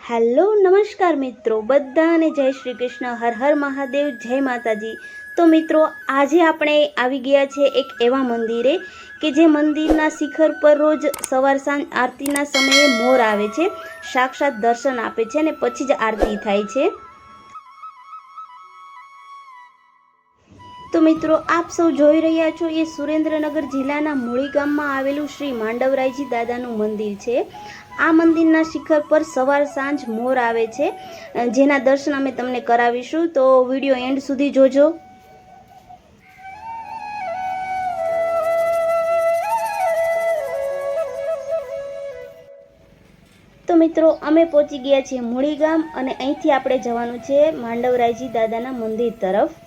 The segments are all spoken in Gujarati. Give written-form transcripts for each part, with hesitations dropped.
હેલો નમસ્કાર મિત્રો બધાને જય શ્રી કૃષ્ણ હર હર મહાદેવ જય માતાજી। તો મિત્રો આજે આપણે આવી ગયા છે એક એવા મંદિરે કે જે મંદિરના શિખર પર રોજ સવાર સાંજ આરતીના સમયે મોર આવે છે, સાક્ષાત દર્શન આપે છે અને પછી જ આરતી થાય છે। તો મિત્રો આપ સૌ જોઈ રહ્યા છો એ સુરેન્દ્રનગર જિલ્લાના મૂળી ગામમાં આવેલું શ્રી માંડવરાયજી દાદાનું મંદિર છે। આ મંદિરના શિખર પર સવાર સાંજ મોર આવે છે, જેના દર્શન અમે તમને કરાવીશું, તો વિડીયો એન્ડ સુધી જોજો। તો મિત્રો અમે પહોંચી ગયા છીએ મૂળી ગામ અને અહીંથી આપણે જવાનું છે માંડવરાયજી દાદાના મંદિર તરફ।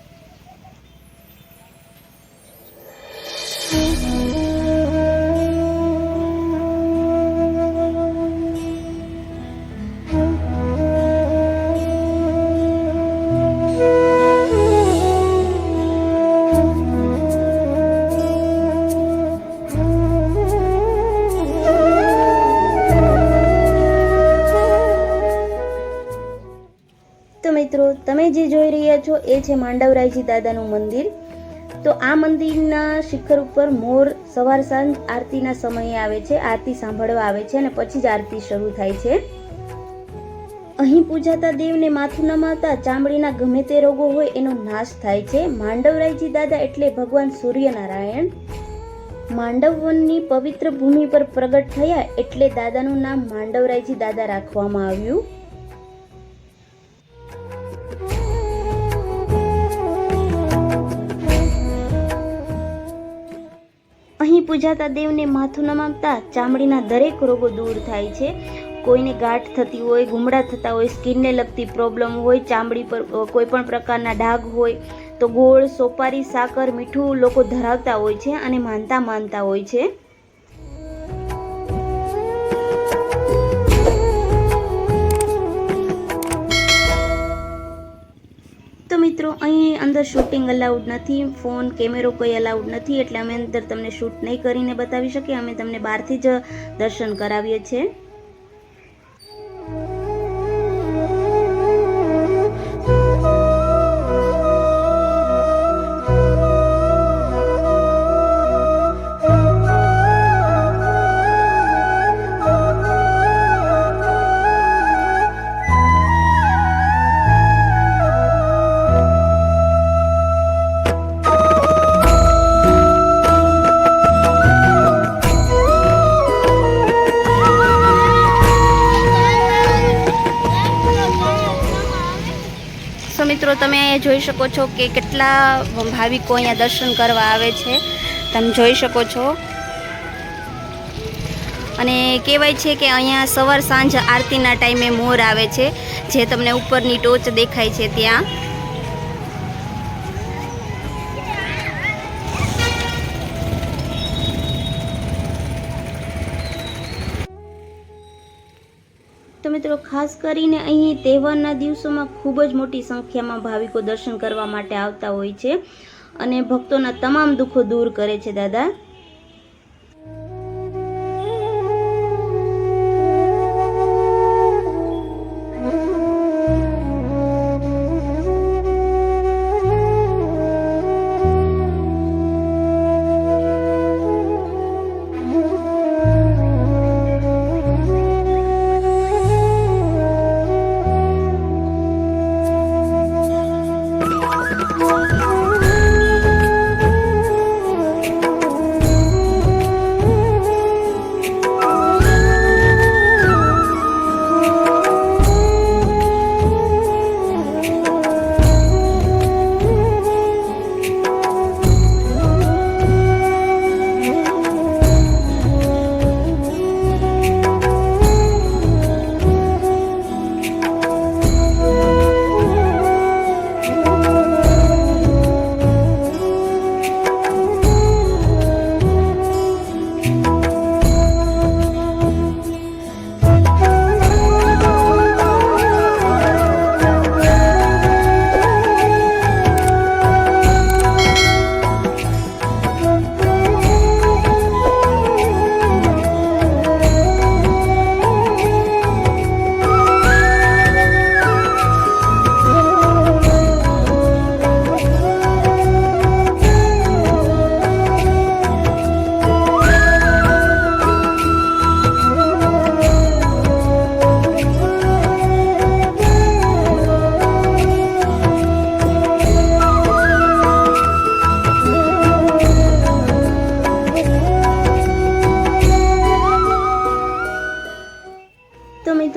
તો મિત્રો તમે જે જોઈ રહ્યા છો એ છે માંડવરાયજી દાદાનું મંદિર। તો આ મંદિરના શિખર ઉપર મોર સવાર સાંજ આરતીના સમયે આવે છે, આરતી સાંભળવા આવે છે અને પછી જ આરતી શરૂ થાય છે। અહીં પૂજાતા દેવને માથું નમાવતા ચામડીના ગમે તે રોગો હોય એનો નાશ થાય છે। માંડવરાયજી દાદા એટલે ભગવાન સૂર્યનારાયણ। માંડવ વનની પવિત્ર ભૂમિ પર પ્રગટ થયા એટલે દાદાનું નામ માંડવરાયજી દાદા રાખવામાં આવ્યું। અહીં પૂજાતા દેવને માથું નમાવતા ચામડીના દરેક રોગો દૂર થાય છે। કોઈને ગાંઠ થતી હોય, ગુમડા થતા હોય, સ્કિનને લગતી પ્રોબ્લેમ હોય, ચામડી પર કોઈ પણ પ્રકારના ડાઘ હોય તો ગોળ, સોપારી, સાકર, મીઠું લોકો ધરાવતા હોય છે અને માનતા હોય છે। તો મિત્રો અહીં અંદર શૂટિંગ અલાઉડ નથી, ફોન કેમેરો કોઈ અલાઉડ નથી, એટલે અમે અંદર તમને શૂટ નહીં કરીને બતાવી શકીએ, અમે તમને બહારથી જ દર્શન કરાવીએ છીએ। તો મિત્રો તમે અહીંયા જોઈ શકો છો કે કેટલા ભાવિકો અહીંયા દર્શન કરવા આવે છે, તમે જોઈ શકો છો। અને કહેવાય છે કે અહીંયા સવાર સાંજ આરતીના ટાઈમે મોર આવે છે, જે તમને ઉપરની ટોચ દેખાય છે ત્યાં। તો મિત્રો ખાસ કરીને અહીં તહેવારના દિવસોમાં ખૂબ જ મોટી સંખ્યામાં ભાવિકો દર્શન કરવા માટે આવતા હોય છે અને ભક્તોના તમામ દુઃખો દૂર કરે છે દાદા।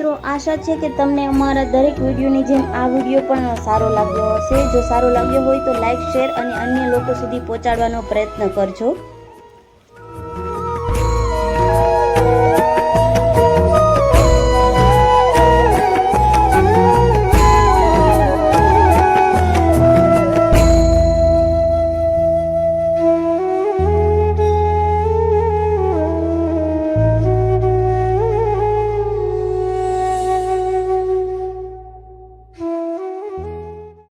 મિત્રો આશા છે કે તમને અમારા દરેક વિડીયોની જેમ આ વિડીયો પણ સારો લાગ્યો હશે. જો સારો લાગ્યો હોય તો લાઈક, શેર અને અન્ય લોકો સુધી પહોંચાડવાનો પ્રયત્ન કરજો.